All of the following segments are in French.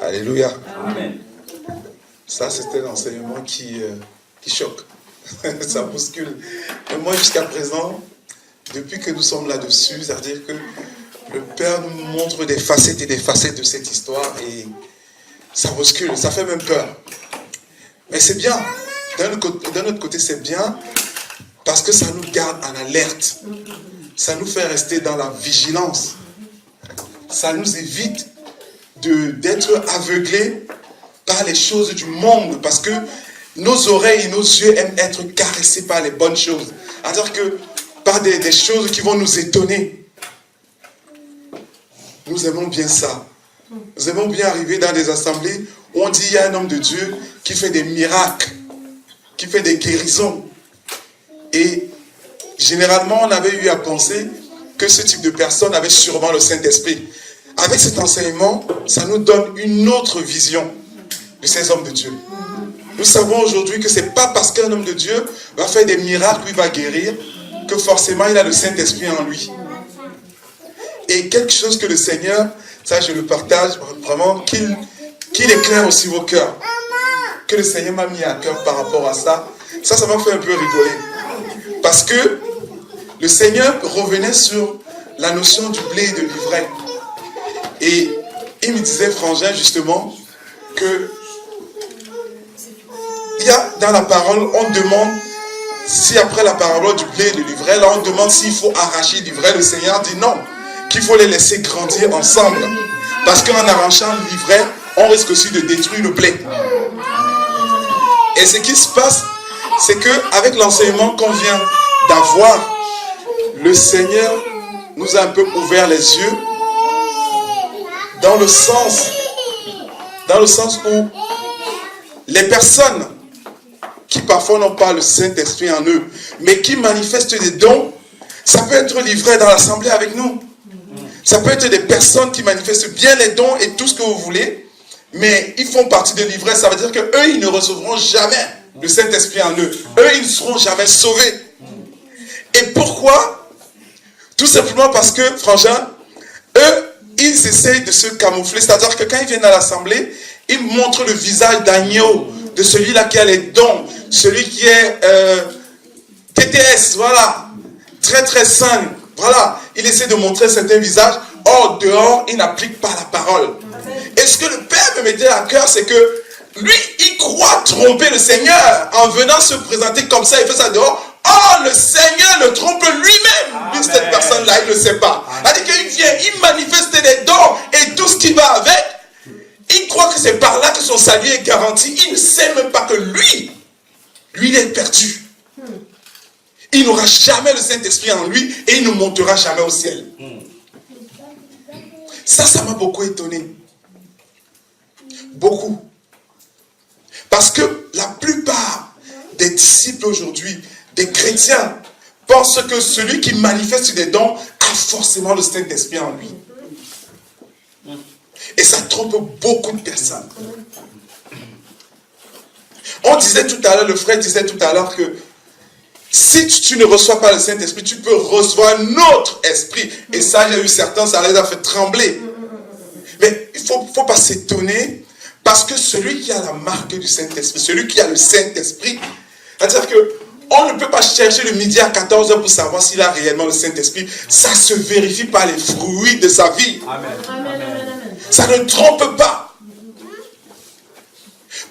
Alléluia. Amen. Ça, c'était un enseignement qui choque. Ça bouscule. Mais moi, jusqu'à présent, depuis que nous sommes là-dessus, c'est-à-dire que le Père nous montre des facettes et des facettes de cette histoire et ça bouscule, ça fait même peur. Mais c'est bien. D'un autre côté, c'est bien parce que ça nous garde en alerte. Ça nous fait rester dans la vigilance. Ça nous évite d'être aveuglés par les choses du monde parce que nos oreilles et nos yeux aiment être caressés par les bonnes choses. C'est-à-dire que par des choses qui vont nous étonner. Nous aimons bien ça. Nous aimons bien arriver dans des assemblées où on dit il y a un homme de Dieu qui fait des miracles, qui fait des guérisons. Et généralement, on avait eu à penser que ce type de personne avait sûrement le Saint-Esprit. Avec cet enseignement, ça nous donne une autre vision de ces hommes de Dieu. Nous savons aujourd'hui que ce n'est pas parce qu'un homme de Dieu va faire des miracles, il va guérir, que forcément il a le Saint-Esprit en lui. Et quelque chose que le Seigneur, ça je le partage vraiment, qu'il éclaire aussi vos cœurs. Que le Seigneur m'a mis à cœur par rapport à ça. Ça m'a fait un peu rigoler. Parce que le Seigneur revenait sur la notion du blé et de l'ivraie. Et il me disait, Frangin, justement, que il y a dans la parole, on demande, si après la parole du blé et de l'ivraie, là on demande s'il faut arracher l'ivraie, le Seigneur dit non, qu'il faut les laisser grandir ensemble. Parce qu'en arrachant l'ivraie, on risque aussi de détruire le blé. Et ce qui se passe, c'est qu'avec l'enseignement qu'on vient d'avoir, le Seigneur nous a un peu ouvert les yeux dans le sens où les personnes qui parfois n'ont pas le Saint-Esprit en eux, mais qui manifestent des dons, ça peut être l'ivraie dans l'assemblée avec nous. Ça peut être des personnes qui manifestent bien les dons et tout ce que vous voulez, mais ils font partie de l'ivraie. Ça veut dire qu'eux, ils ne recevront jamais le Saint-Esprit en eux. Eux, ils ne seront jamais sauvés. Et pourquoi? Tout simplement parce que, frangin, eux, ils essayent de se camoufler. C'est-à-dire que quand ils viennent à l'assemblée, ils montrent le visage d'agneau, de celui-là qui a les dons, celui qui est TTS, voilà, très très saint. Voilà, il essaie de montrer certains visages. Or, dehors, il n'applique pas la parole. Et ce que le Père me mettait à cœur, c'est que lui, il croit tromper le Seigneur en venant se présenter comme ça. Il fait ça dehors. Oh, le Seigneur le trompe lui-même. Lui, cette personne-là, il ne le sait pas. C'est-à-dire qu'il vient, il manifeste des dons et tout ce qui va avec. Il croit que c'est par là que son salut est garanti. Il ne sait même pas que lui, il est perdu. Il n'aura jamais le Saint-Esprit en lui et il ne montera jamais au ciel. Ça m'a beaucoup étonné. Beaucoup. Parce que la plupart des disciples aujourd'hui, des chrétiens, pensent que celui qui manifeste des dons a forcément le Saint-Esprit en lui. Et ça trompe beaucoup de personnes. On disait tout à l'heure, le frère disait tout à l'heure que si tu ne reçois pas le Saint-Esprit, tu peux recevoir un autre esprit. Et ça, j'ai eu certains, ça les a fait trembler. Mais il ne faut pas s'étonner, parce que celui qui a la marque du Saint-Esprit, celui qui a le Saint-Esprit, c'est-à-dire qu'on ne peut pas chercher le midi à 14h pour savoir s'il a réellement le Saint-Esprit. Ça se vérifie par les fruits de sa vie. Amen. Ça ne trompe pas.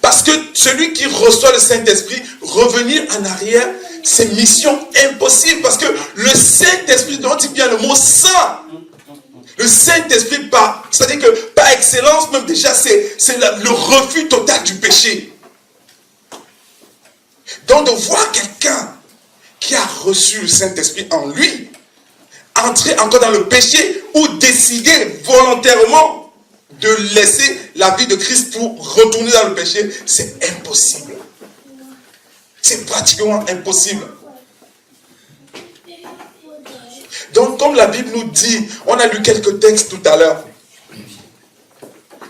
Parce que celui qui reçoit le Saint-Esprit, revenir en arrière, c'est mission impossible. Parce que le Saint-Esprit, on dit bien le mot saint. Le Saint-Esprit, c'est-à-dire que par excellence, même déjà, c'est le refus total du péché. Donc de voir quelqu'un qui a reçu le Saint-Esprit en lui, entrer encore dans le péché ou décider volontairement de laisser la vie de Christ pour retourner dans le péché, c'est impossible. C'est pratiquement impossible. Donc, comme la Bible nous dit, on a lu quelques textes tout à l'heure.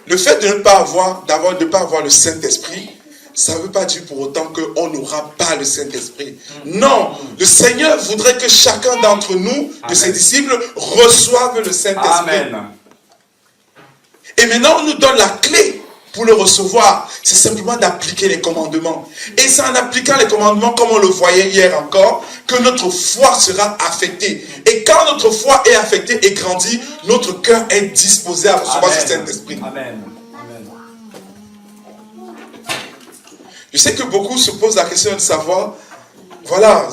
Le fait de ne pas avoir le Saint-Esprit, ça ne veut pas dire pour autant qu'on n'aura pas le Saint-Esprit. Non, le Seigneur voudrait que chacun d'entre nous, de ses disciples, reçoive le Saint-Esprit. Amen. Et maintenant, on nous donne la clé pour le recevoir, c'est simplement d'appliquer les commandements. Et c'est en appliquant les commandements, comme on le voyait hier encore, que notre foi sera affectée. Et quand notre foi est affectée et grandit, notre cœur est disposé à recevoir ce Saint-Esprit. Amen. Je sais que beaucoup se posent la question de savoir, voilà,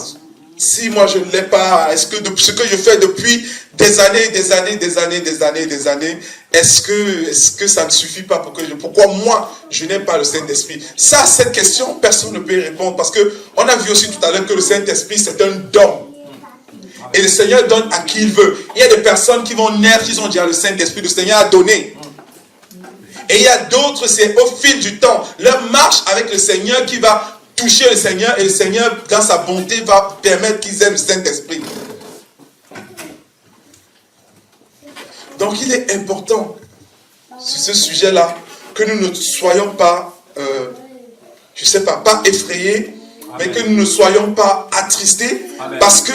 si moi je ne l'ai pas, est-ce que ce que je fais depuis des années, est-ce que ça ne suffit pas pourquoi moi je n'ai pas le Saint-Esprit? Ça, cette question, personne ne peut y répondre parce que on a vu aussi tout à l'heure que le Saint-Esprit c'est un don. Et le Seigneur donne à qui il veut. Il y a des personnes qui vont naître, qui ont déjà le Saint-Esprit, le Seigneur a donné. Et il y a d'autres, c'est au fil du temps, leur marche avec le Seigneur qui va toucher le Seigneur et le Seigneur, dans sa bonté, va permettre qu'ils aient le Saint-Esprit. Donc il est important, sur ce sujet-là, que nous ne soyons pas, je ne sais pas effrayés, mais que nous ne soyons pas attristés, parce que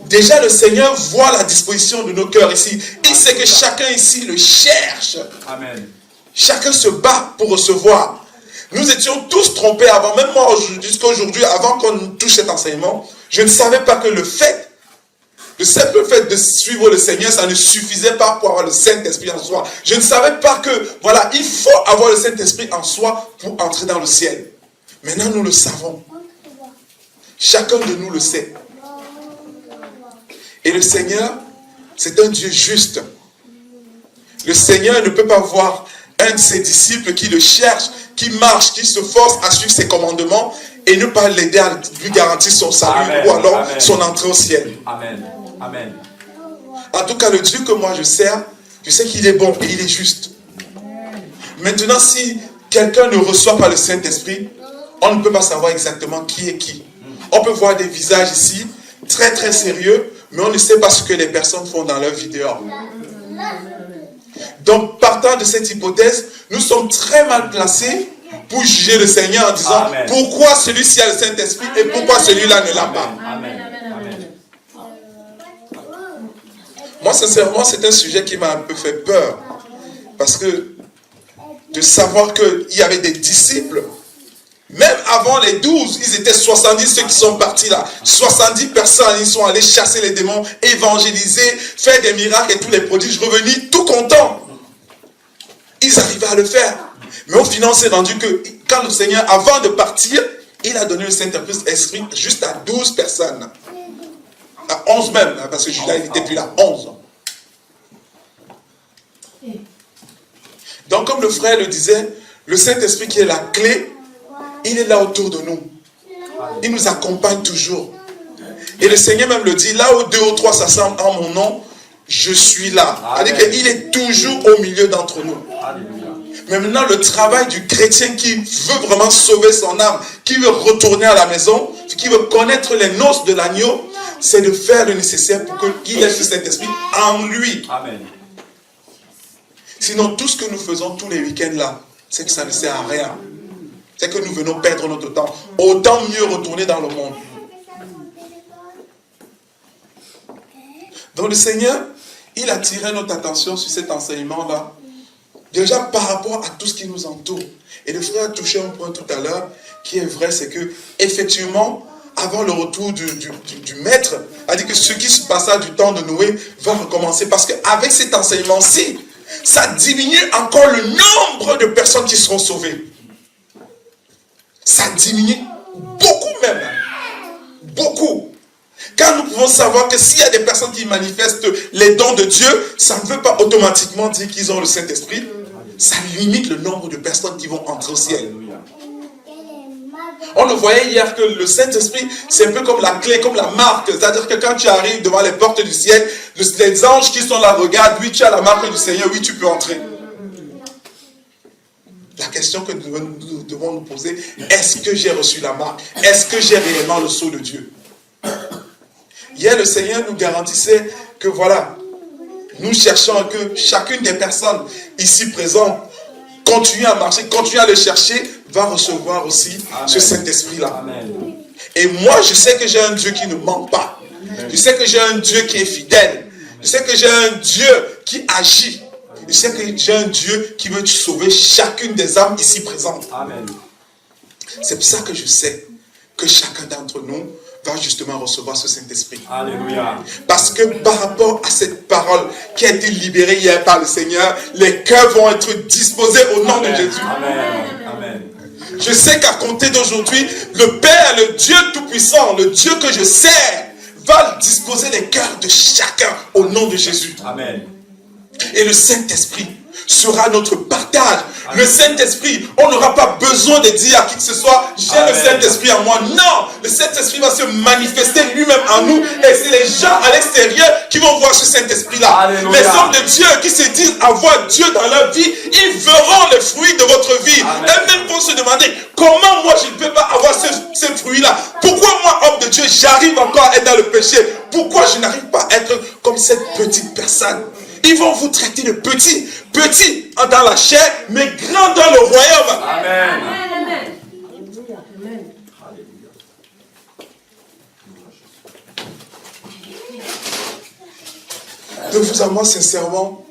déjà le Seigneur voit la disposition de nos cœurs ici. Il sait que chacun ici le cherche. Amen. Chacun se bat pour recevoir. Nous étions tous trompés avant, même moi jusqu'à aujourd'hui, avant qu'on touche cet enseignement, je ne savais pas que le simple fait de suivre le Seigneur, ça ne suffisait pas pour avoir le Saint-Esprit en soi. Je ne savais pas que, voilà, il faut avoir le Saint-Esprit en soi pour entrer dans le ciel. Maintenant, nous le savons. Chacun de nous le sait. Et le Seigneur, c'est un Dieu juste. Le Seigneur ne peut pas voir un de ses disciples qui le cherche, qui marche, qui se force à suivre ses commandements et ne pas l'aider à lui garantir son salut. Amen. Ou alors son entrée au ciel. Amen. Amen. En tout cas, le Dieu que moi je sers, je sais qu'il est bon et il est juste. Maintenant, si quelqu'un ne reçoit pas le Saint-Esprit, on ne peut pas savoir exactement qui est qui. On peut voir des visages ici, très très sérieux, mais on ne sait pas ce que les personnes font dans leur vie dehors. Donc, partant de cette hypothèse, nous sommes très mal placés pour juger le Seigneur en disant Amen. Pourquoi celui-ci a le Saint-Esprit et pourquoi celui-là ne l'a pas. Amen. Moi, sincèrement, c'est un sujet qui m'a un peu fait peur. Parce que de savoir qu'il y avait des disciples, même avant les 12, ils étaient 70 ceux qui sont partis là. 70 personnes, ils sont allés chasser les démons, évangéliser, faire des miracles et tous les prodiges, revenir tout contents. Ils arrivaient à le faire. Mais au final, on s'est rendu que quand le Seigneur, avant de partir, il a donné le Saint-Esprit juste à 12 personnes. À 11 même, parce que Judas il était plus là, 11. Donc comme le frère le disait, le Saint-Esprit qui est la clé, il est là autour de nous. Il nous accompagne toujours. Et le Seigneur même le dit, là où 2 ou 3 s'assemblent en mon nom, je suis là. C'est-à-dire qu'il est toujours au milieu d'entre nous. Mais maintenant, le travail du chrétien qui veut vraiment sauver son âme, qui veut retourner à la maison, qui veut connaître les noces de l'agneau, c'est de faire le nécessaire pour qu'il ait ce Saint-Esprit en lui. Amen. Sinon, tout ce que nous faisons tous les week-ends là, c'est que ça ne sert à rien. C'est que nous venons perdre notre temps. Autant mieux retourner dans le monde. Donc le Seigneur, il a tiré notre attention sur cet enseignement-là. Déjà par rapport à tout ce qui nous entoure. Et le frère a touché un point tout à l'heure qui est vrai, c'est que effectivement, avant le retour du maître, a dit que ce qui se passa du temps de Noé va recommencer. Parce qu'avec cet enseignement-ci, ça diminue encore le nombre de personnes qui seront sauvées. Ça diminue beaucoup même. Beaucoup. Car nous pouvons savoir que s'il y a des personnes qui manifestent les dons de Dieu, ça ne veut pas automatiquement dire qu'ils ont le Saint-Esprit. Ça limite le nombre de personnes qui vont entrer au ciel. On le voyait hier que le Saint-Esprit, c'est un peu comme la clé, comme la marque. C'est-à-dire que quand tu arrives devant les portes du ciel, les anges qui sont là regardent, oui, tu as la marque du Seigneur, oui, tu peux entrer. La question que nous devons nous poser, est-ce que j'ai reçu la marque? Est-ce que j'ai réellement le sceau de Dieu? Hier, le Seigneur nous garantissait que voilà, nous cherchons que chacune des personnes ici présentes continue à marcher, continue à le chercher, va recevoir aussi Amen. Ce Saint-Esprit-là. Et moi, je sais que j'ai un Dieu qui ne ment pas. Amen. Je sais que j'ai un Dieu qui est fidèle. Je sais que j'ai un Dieu qui agit. Je sais que j'ai un Dieu qui veut sauver chacune des âmes ici présentes. Amen. C'est pour ça que je sais que chacun d'entre nous va justement recevoir ce Saint-Esprit. Alléluia. Parce que par rapport à cette parole qui a été libérée hier par le Seigneur, les cœurs vont être disposés au nom de Jésus. Amen. Amen. Je sais qu'à compter d'aujourd'hui, le Père, le Dieu Tout-Puissant, le Dieu que je sers, va disposer les cœurs de chacun au nom de Jésus. Amen. Et le Saint-Esprit sera notre partage. Le Saint-Esprit, on n'aura pas besoin de dire à qui que ce soit, j'ai le Saint-Esprit en moi. Non, le Saint-Esprit va se manifester lui-même en nous. Et c'est les gens à l'extérieur qui vont voir ce Saint-Esprit-là. Les hommes de Dieu qui se disent avoir Dieu dans leur vie, ils verront les fruits de votre vie. Eux-mêmes vont se demander, comment moi je ne peux pas avoir ce fruit-là? Pourquoi moi, homme de Dieu, j'arrive encore à être dans le péché? Pourquoi je n'arrive pas à être comme cette petite personne? Ils vont vous traiter de petit dans la chair, mais grand dans le royaume. Amen. De vous à moi, sincèrement,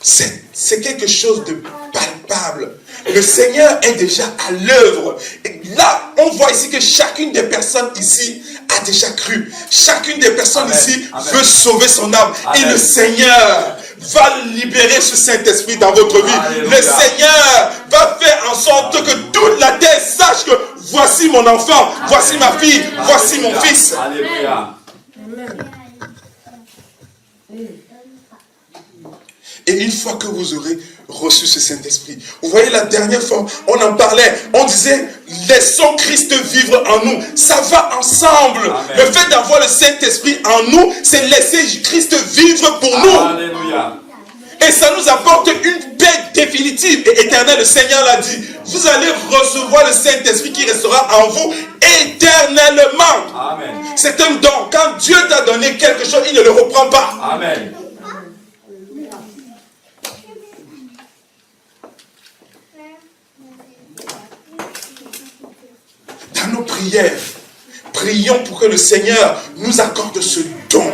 c'est quelque chose de palpable. Le Seigneur est déjà à l'œuvre. Et là, on voit ici que chacune des personnes ici a déjà cru. Chacune des personnes ici veut sauver son âme. Et le Seigneur va libérer ce Saint-Esprit dans votre vie. Alléluia. Le Seigneur va faire en sorte que toute la terre sache que voici mon enfant, voici ma fille, voici mon fils. Alléluia. Et une fois que vous aurez reçu ce Saint-Esprit, vous voyez la dernière fois, on en parlait, on disait, laissons Christ vivre en nous. Ça va ensemble. Amen. Le fait d'avoir le Saint-Esprit en nous, c'est laisser Christ vivre pour nous. Alléluia. Et ça nous apporte une paix définitive et éternelle. Le Seigneur l'a dit. Vous allez recevoir le Saint-Esprit qui restera en vous éternellement. Amen. C'est un don. Quand Dieu t'a donné quelque chose, il ne le reprend pas. Amen. Dans nos prières, prions pour que le Seigneur nous accorde ce don.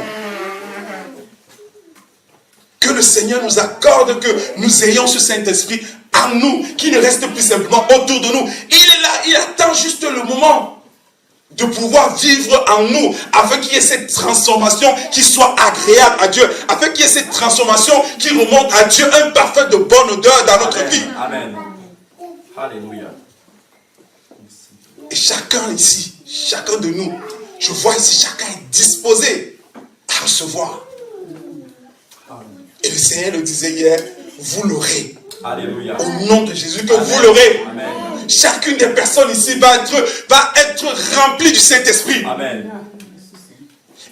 Que le Seigneur nous accorde que nous ayons ce Saint-Esprit en nous, qui ne reste plus simplement autour de nous. Il est là, il attend juste le moment de pouvoir vivre en nous, afin qu'il y ait cette transformation qui soit agréable à Dieu, afin qu'il y ait cette transformation qui remonte à Dieu, un parfum de bonne odeur dans notre vie. Amen. Alléluia. Et chacun ici, chacun de nous, je vois ici, chacun est disposé à recevoir. Et le Seigneur le disait hier, vous l'aurez. Alléluia. Au nom de Jésus, que vous l'aurez. Amen. Chacune des personnes ici va être remplie du Saint-Esprit. Amen.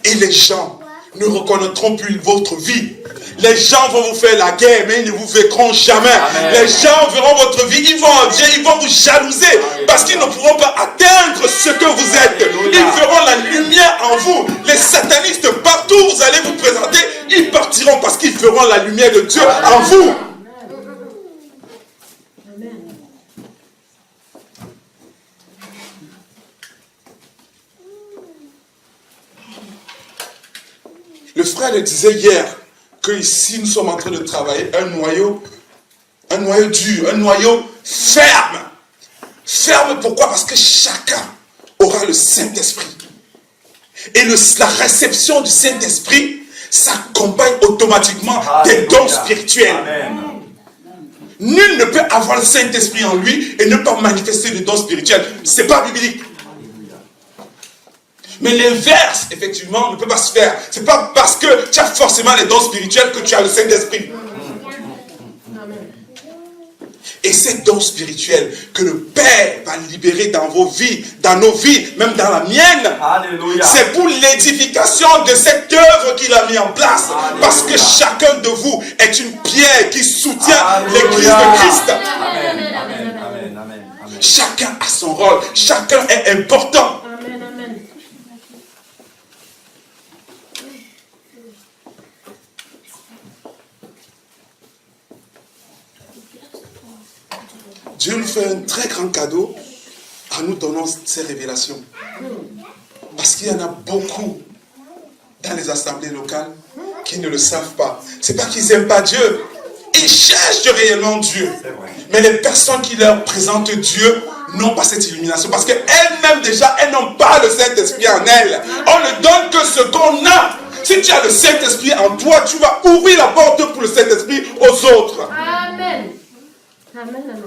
Et les gens ne reconnaîtront plus votre vie. Les gens vont vous faire la guerre, mais ils ne vous verront jamais. Amen. Les gens verront votre vie, ils vont vous jalouser. Alléluia. Parce qu'ils ne pourront pas atteindre ce que vous êtes. Alléluia. Ils verront la lumière en vous. Les satanistes, partout où vous allez vous présenter, ils partiront parce qu'ils verront la lumière de Dieu en vous. Le frère le disait hier que ici nous sommes en train de travailler un noyau dur, un noyau ferme. Ferme pourquoi? Parce que chacun aura le Saint-Esprit. Et la réception du Saint-Esprit s'accompagne automatiquement des dons spirituels. Amen. Nul ne peut avoir le Saint-Esprit en lui et ne pas manifester le don spirituel. Ce n'est pas biblique. Mais l'inverse, effectivement, ne peut pas se faire. Ce n'est pas parce que tu as forcément les dons spirituels que tu as le Saint-Esprit. Et ces dons spirituels que le Père va libérer dans vos vies, dans nos vies, même dans la mienne, Alléluia. c'est pour l'édification de cette œuvre qu'il a mis en place. Alléluia. Parce que chacun de vous est une pierre qui soutient Alléluia. l'église de Christ. Amen. Amen. Amen. Amen. Amen. Chacun a son rôle. Chacun est important. Dieu nous fait un très grand cadeau en nous donnant ces révélations. Parce qu'il y en a beaucoup dans les assemblées locales qui ne le savent pas. c'est pas qu'ils n'aiment pas Dieu. Ils cherchent réellement Dieu. Mais les personnes qui leur présentent Dieu n'ont pas cette illumination. Parce qu'elles-mêmes déjà, elles n'ont pas le Saint-Esprit en elles. On ne donne que ce qu'on a. Si tu as le Saint-Esprit en toi, tu vas ouvrir la porte pour le Saint-Esprit aux autres. Amen. Amen, amen.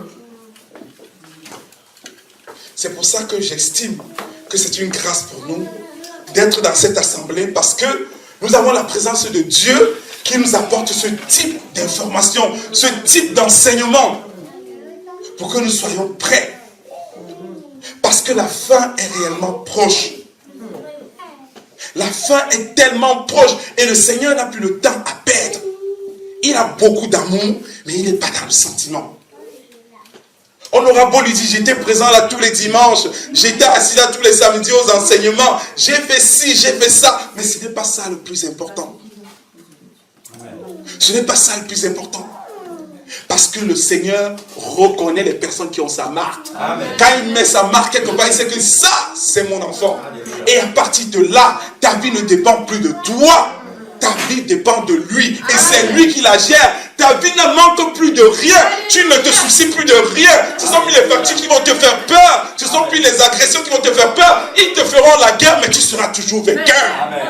C'est pour ça que j'estime que c'est une grâce pour nous d'être dans cette assemblée, parce que nous avons la présence de Dieu qui nous apporte ce type d'information, ce type d'enseignement, pour que nous soyons prêts. Parce que la fin est réellement proche. La fin est tellement proche et le Seigneur n'a plus le temps à perdre. Il a beaucoup d'amour, mais il n'est pas dans le sentiment. On aura beau lui dire, j'étais présent là tous les dimanches, j'étais assis là tous les samedis aux enseignements, j'ai fait ci, j'ai fait ça, mais ce n'est pas ça le plus important. Ce n'est pas ça le plus important. Parce que le Seigneur reconnaît les personnes qui ont sa marque. Amen. Quand il met sa marque quelque part, il sait que ça, c'est mon enfant. Et à partir de là, ta vie ne dépend plus de toi. Ta vie dépend de lui. Et c'est lui qui la gère. Ta vie ne manque plus de rien. Tu ne te soucies plus de rien. Ce ne sont plus les factures qui vont te faire peur. Ce ne sont plus les agressions qui vont te faire peur. Ils te feront la guerre, mais tu seras toujours vainqueur.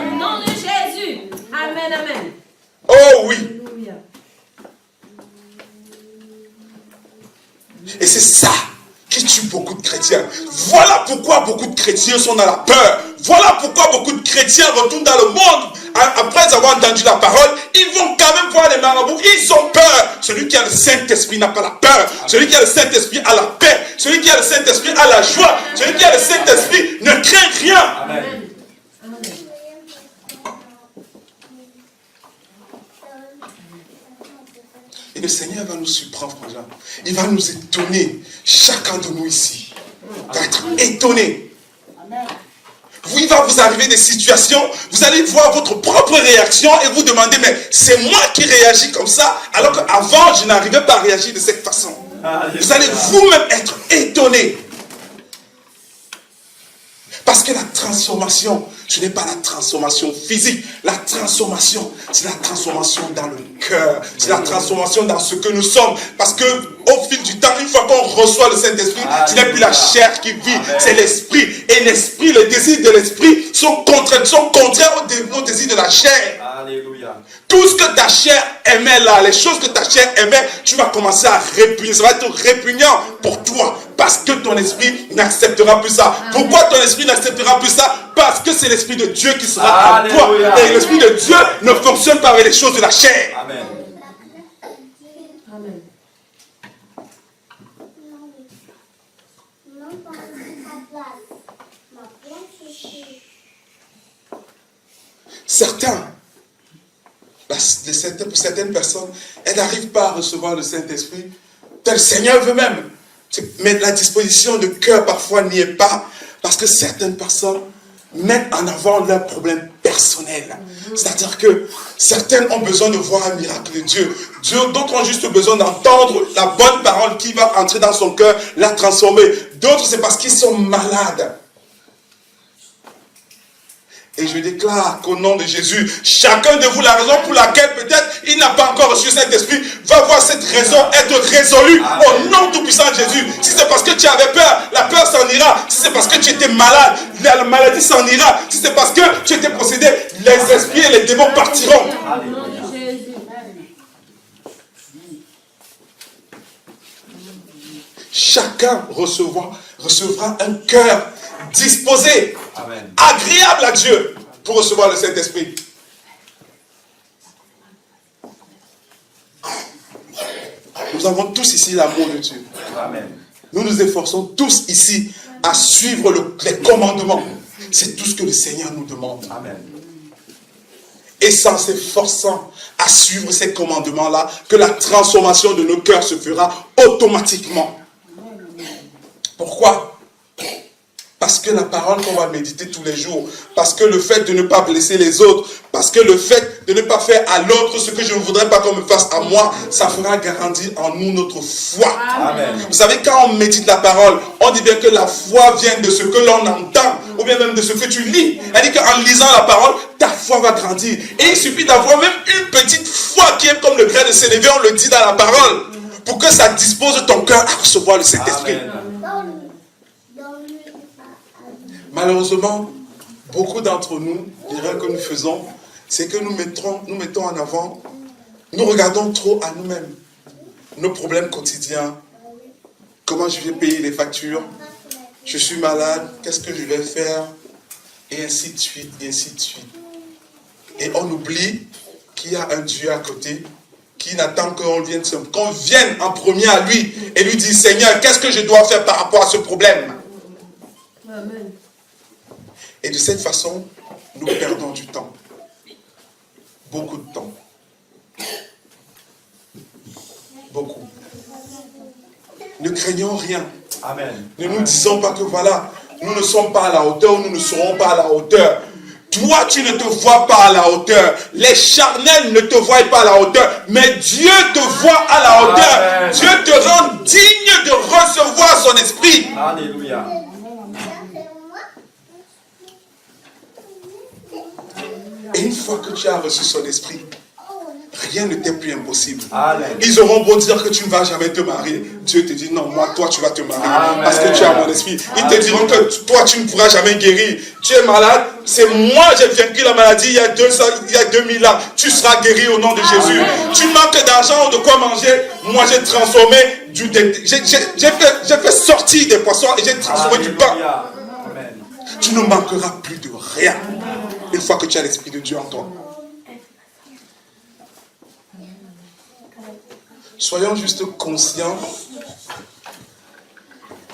Au nom de Jésus. Amen, amen. Oh oui. Et c'est ça qui tue beaucoup de chrétiens. Voilà pourquoi beaucoup de chrétiens sont dans la peur. Voilà pourquoi beaucoup de chrétiens retournent dans le monde. Après avoir entendu la parole, ils vont quand même voir les marabouts. Ils ont peur. Celui qui a le Saint-Esprit n'a pas la peur. Celui qui a le Saint-Esprit a la paix. Celui qui a le Saint-Esprit a la joie. Celui qui a le Saint-Esprit ne craint rien. Amen. Et le Seigneur va nous surprendre, frère. Il va nous étonner. Chacun de nous ici va être étonné. Il va vous arriver des situations, vous allez voir votre propre réaction et vous demander, mais c'est moi qui réagis comme ça, alors qu'avant, je n'arrivais pas à réagir de cette façon. Vous allez vous-même être étonné. Parce que la transformation, ce n'est pas la transformation physique. La transformation, c'est la transformation dans le cœur. C'est la transformation dans ce que nous sommes. Parce que au fil du temps, une fois qu'on reçoit le Saint-Esprit, ce n'est plus la chair qui vit, c'est l'esprit. Et l'esprit, les désirs de l'esprit sont contraires au désir de la chair. Alléluia. Tout ce que ta chair aimait là, les choses que ta chair aimait, tu vas commencer à répugner. Ça va être répugnant pour toi. Parce que ton esprit n'acceptera plus ça. Pourquoi ton esprit n'acceptera plus ça? Parce que c'est l'esprit de Dieu qui sera en toi. Et l'esprit de Dieu ne fonctionne pas avec les choses de la chair. Amen. Amen. Certaines personnes, elles n'arrivent pas à recevoir le Saint-Esprit. Le Seigneur veut même. Mais la disposition de cœur parfois n'y est pas. Parce que certaines personnes mettent en avant leurs problèmes personnels. C'est-à-dire que certaines ont besoin de voir un miracle de Dieu. D'autres ont juste besoin d'entendre la bonne parole qui va entrer dans son cœur, la transformer. D'autres, c'est parce qu'ils sont malades. Et je déclare qu'au nom de Jésus, chacun de vous, la raison pour laquelle peut-être il n'a pas encore reçu cet esprit, va voir cette raison être résolue au nom tout puissant de Jésus. Si c'est parce que tu avais peur, la peur s'en ira. Si c'est parce que tu étais malade, la maladie s'en ira. Si c'est parce que tu étais possédé, les esprits et les démons partiront. Chacun recevra un cœur disposé, amen, agréable à Dieu pour recevoir le Saint-Esprit. Nous avons tous ici l'amour de Dieu. Amen. Nous nous efforçons tous ici à suivre les commandements. C'est tout ce que le Seigneur nous demande. Amen. Et c'est en s'efforçant à suivre ces commandements-là que la transformation de nos cœurs se fera automatiquement. Pourquoi? Parce que la parole qu'on va méditer tous les jours, parce que le fait de ne pas blesser les autres, parce que le fait de ne pas faire à l'autre ce que je ne voudrais pas qu'on me fasse à moi, ça fera grandir en nous notre foi. Amen. Vous savez, quand on médite la parole, on dit bien que la foi vient de ce que l'on entend. ou bien même de ce que tu lis. Elle dit qu'en lisant la parole, ta foi va grandir. Et il suffit d'avoir même une petite foi qui est comme le grain de sénévé, on le dit dans la parole, pour que ça dispose ton cœur à recevoir le Saint-Esprit. Malheureusement, beaucoup d'entre nous, l'erreur que nous faisons, c'est que nous mettons en avant, nous regardons trop à nous-mêmes, nos problèmes quotidiens, comment je vais payer les factures, je suis malade, qu'est-ce que je vais faire, et ainsi de suite, et ainsi de suite. Et on oublie qu'il y a un Dieu à côté, qui n'attend qu'on vienne en premier à lui, et lui dire, Seigneur, qu'est-ce que je dois faire par rapport à ce problème? Amen. Et de cette façon, nous perdons du temps. Beaucoup de temps. Beaucoup. Ne craignons rien. Amen. Ne nous disons pas que voilà, nous ne sommes pas à la hauteur ou nous ne serons pas à la hauteur. Toi, tu ne te vois pas à la hauteur. Les charnels ne te voient pas à la hauteur. Mais Dieu te voit à la hauteur. Amen. Dieu te rend digne de recevoir son esprit. Alléluia. Et une fois que tu as reçu son esprit, rien ne t'est plus impossible. Amen. Ils auront beau dire que tu ne vas jamais te marier. Dieu te dit non, moi, toi, tu vas te marier. Amen. Parce que tu as mon esprit. Ils te diront que toi, tu ne pourras jamais guérir. Tu es malade. C'est moi, j'ai vaincu la maladie il y a 2000 ans. Tu seras guéri au nom de Jésus. Tu manques d'argent ou de quoi manger. Moi, j'ai transformé j'ai fait sortir des poissons et j'ai transformé du pain. Amen. Tu ne manqueras plus de rien. Une fois que tu as l'Esprit de Dieu en toi. Soyons juste conscients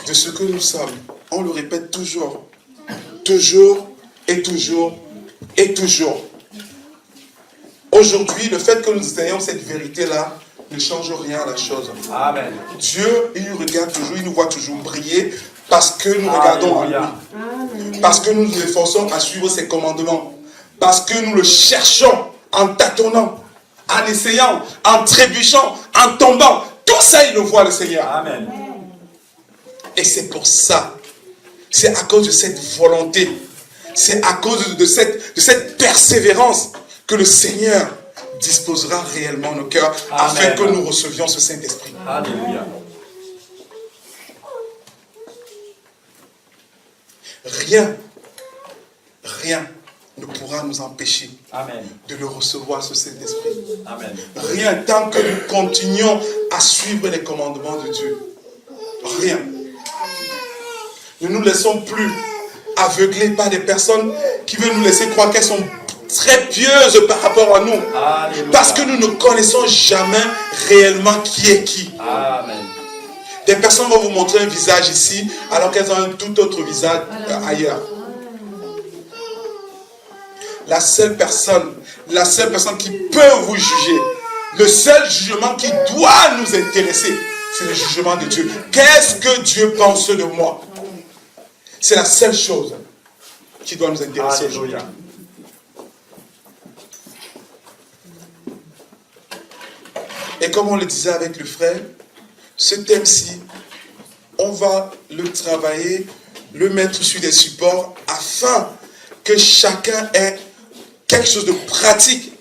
de ce que nous sommes. On le répète toujours. Toujours et toujours et toujours. Aujourd'hui, le fait que nous ayons cette vérité-là ne change rien à la chose. Amen. Dieu, il nous regarde toujours, il nous voit toujours briller parce que nous regardons en lui. Parce que nous nous efforçons à suivre ses commandements. Parce que nous le cherchons en tâtonnant, en essayant, en trébuchant, en tombant. Tout ça, il le voit, le Seigneur. Amen. Et c'est pour ça. C'est à cause de cette volonté. C'est à cause de cette persévérance que le Seigneur disposera réellement nos cœurs. Amen. Afin que nous recevions ce Saint-Esprit. Alléluia. Rien ne pourra nous empêcher Amen. de le recevoir, ce Saint-Esprit. Amen. Rien, tant que nous continuons à suivre les commandements de Dieu. Rien. Ne nous laissons plus aveugler par des personnes qui veulent nous laisser croire qu'elles sont très pieuses par rapport à nous. Alléluia. Parce que nous ne connaissons jamais réellement qui est qui. Amen. Des personnes vont vous montrer un visage ici, alors qu'elles ont un tout autre visage ailleurs. La seule personne qui peut vous juger, le seul jugement qui doit nous intéresser, c'est le jugement de Dieu. Qu'est-ce que Dieu pense de moi? C'est la seule chose qui doit nous intéresser aujourd'hui. Alléluia. Et comme on le disait avec le frère, ce thème-ci, on va le travailler, le mettre sur des supports afin que chacun ait quelque chose de pratique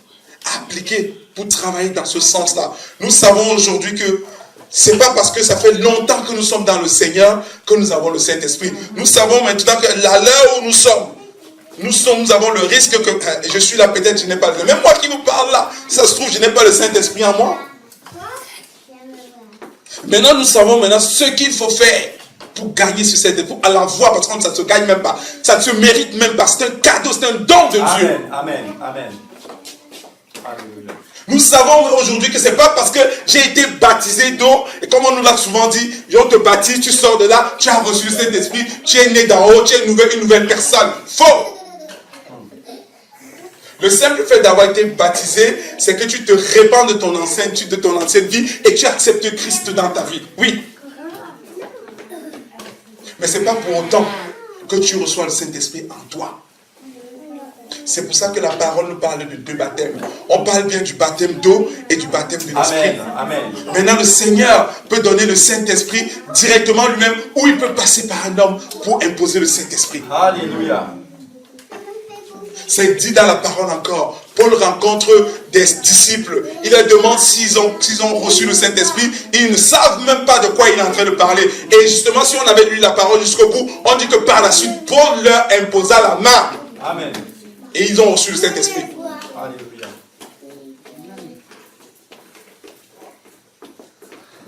à appliquer pour travailler dans ce sens-là. Nous savons aujourd'hui que c'est pas parce que ça fait longtemps que nous sommes dans le Seigneur que nous avons le Saint-Esprit. Nous savons maintenant que à l'heure où nous avons le risque que je suis là, peut-être je n'ai pas le. Même moi qui vous parle là, ça se trouve, je n'ai pas le Saint-Esprit en moi. Maintenant, nous savons ce qu'il faut faire pour gagner ce Saint-Esprit, pour l'avoir, parce que ça ne se gagne même pas. Ça ne se mérite même pas. C'est un cadeau, c'est un don de Dieu. Amen. Amen. Amen. Alléluia. Nous savons aujourd'hui que ce n'est pas parce que j'ai été baptisé d'eau, et comme on nous l'a souvent dit, on te baptise, tu sors de là, tu as reçu le Saint-Esprit, tu es né d'en haut, tu es une nouvelle personne. Faux! Le simple fait d'avoir été baptisé, c'est que tu te répands de ton ancienne vie et tu acceptes Christ dans ta vie. Oui. Mais ce n'est pas pour autant que tu reçois le Saint-Esprit en toi. C'est pour ça que la parole nous parle de deux baptêmes. On parle bien du baptême d'eau et du baptême de l'Esprit. Amen. Maintenant, le Seigneur peut donner le Saint-Esprit directement lui-même, ou il peut passer par un homme pour imposer le Saint-Esprit. Alléluia. C'est dit dans la parole encore. Paul rencontre des disciples. Il leur demande s'ils ont reçu le Saint-Esprit. Ils ne savent même pas de quoi il est en train de parler. Et justement, si on avait lu la parole jusqu'au bout, on dit que par la suite, Paul leur imposa la main. Amen. Et ils ont reçu le Saint-Esprit. Alléluia.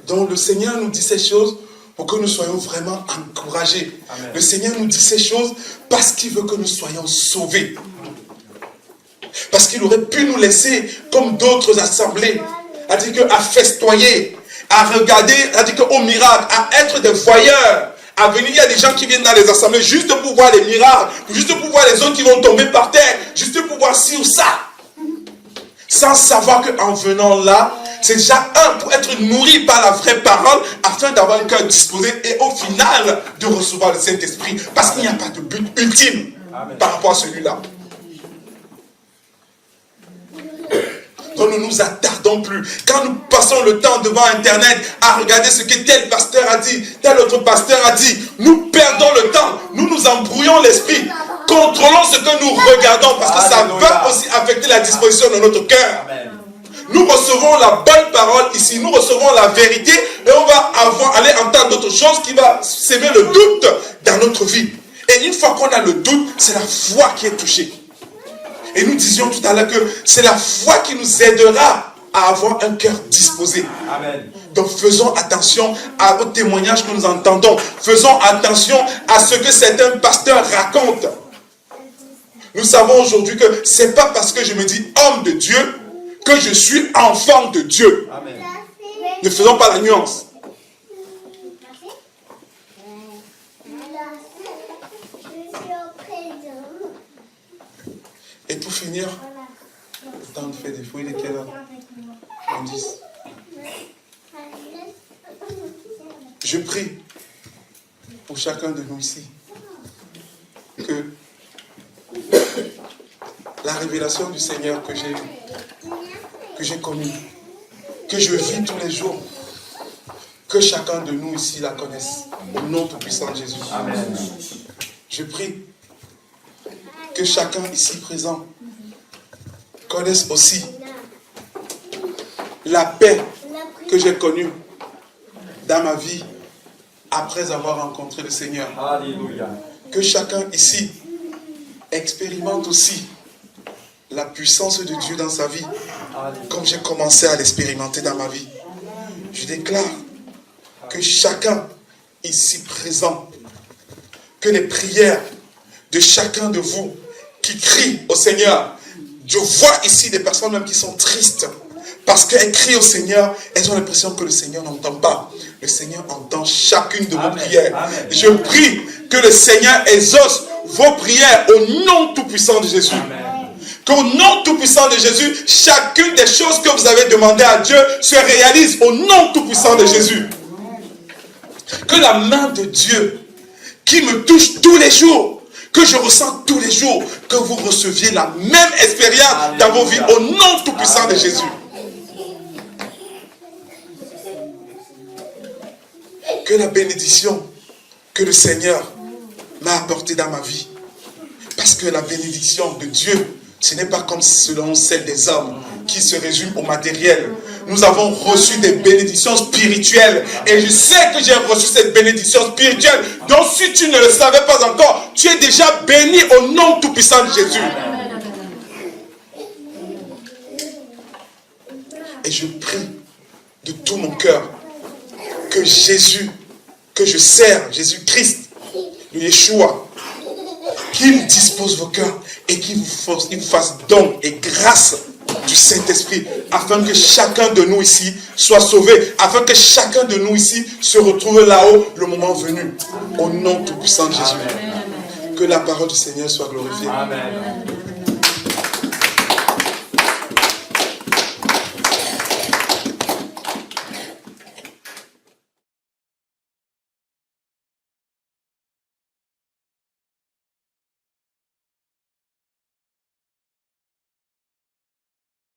Donc le Seigneur nous dit ces choses pour que nous soyons vraiment encouragés. Amen. Le Seigneur nous dit ces choses parce qu'il veut que nous soyons sauvés. Parce qu'il aurait pu nous laisser comme d'autres assemblées, c'est-à-dire à festoyer, à regarder, c'est-à-dire au miracle, à être des voyeurs. À venir, il y a des gens qui viennent dans les assemblées juste pour voir les miracles, juste pour voir les autres qui vont tomber par terre, juste pour voir ci ou ça. Sans savoir qu'en venant là, c'est déjà pour être nourri par la vraie parole, afin d'avoir un cœur disposé et au final de recevoir le Saint-Esprit. Parce qu'il n'y a pas de but ultime par rapport à celui-là. Donc nous ne nous attardons plus. Quand nous passons le temps devant Internet à regarder ce que tel pasteur a dit, tel autre pasteur a dit, nous perdons le temps, nous nous embrouillons l'esprit. Contrôlons ce que nous regardons parce que ça va aussi affecter la disposition de notre cœur. Nous recevons la bonne parole ici, nous recevons la vérité et on va aller entendre d'autres choses qui va s'aimer le doute dans notre vie. Et une fois qu'on a le doute, c'est la foi qui est touchée. Et nous disions tout à l'heure que c'est la foi qui nous aidera à avoir un cœur disposé. Amen. Donc faisons attention aux témoignages que nous entendons. Faisons attention à ce que certains pasteurs racontent. Nous savons aujourd'hui que ce n'est pas parce que je me dis homme de Dieu que je suis enfant de Dieu. Amen. Ne faisons pas la nuance. Et pour finir, le temps de faire des fouilles, il est quelle heure? 10. Je prie pour chacun de nous ici que la révélation du Seigneur que j'ai connue, que je vis tous les jours, que chacun de nous ici la connaisse, au nom tout-puissant de Jésus. Amen. Je prie que chacun ici présent connaisse aussi la paix que j'ai connue dans ma vie après avoir rencontré le Seigneur. Alléluia. Que chacun ici expérimente aussi la puissance de Dieu dans sa vie, comme j'ai commencé à l'expérimenter dans ma vie. Je déclare que chacun ici présent, que les prières de chacun de vous qui crient au Seigneur, je vois ici des personnes même qui sont tristes parce qu'elles crient au Seigneur, elles ont l'impression que le Seigneur n'entend pas. Le Seigneur entend chacune de vos prières. Amen. Je prie que le Seigneur exauce vos prières au nom tout-puissant de Jésus. Amen. Qu'au nom tout-puissant de Jésus, chacune des choses que vous avez demandées à Dieu se réalise au nom tout-puissant de Jésus. Que la main de Dieu qui me touche tous les jours, que je ressens tous les jours, que vous receviez la même expérience dans vos vies au nom tout-puissant de Jésus. Que la bénédiction que le Seigneur m'a apportée dans ma vie, parce que la bénédiction de Dieu, ce n'est pas comme selon celle des hommes qui se résume au matériel. Nous avons reçu des bénédictions spirituelles. Et je sais que j'ai reçu cette bénédiction spirituelle. Donc si tu ne le savais pas encore, tu es déjà béni au nom tout-puissant de Jésus. Et je prie de tout mon cœur que Jésus, que je sers, Jésus-Christ, le Yeshua, qu'il dispose vos cœurs et qu'il vous fasse don et grâce du Saint-Esprit, afin que chacun de nous ici soit sauvé, afin que chacun de nous ici se retrouve là-haut le moment venu, au nom tout-puissant de Jésus. Que la parole du Seigneur soit glorifiée. Amen.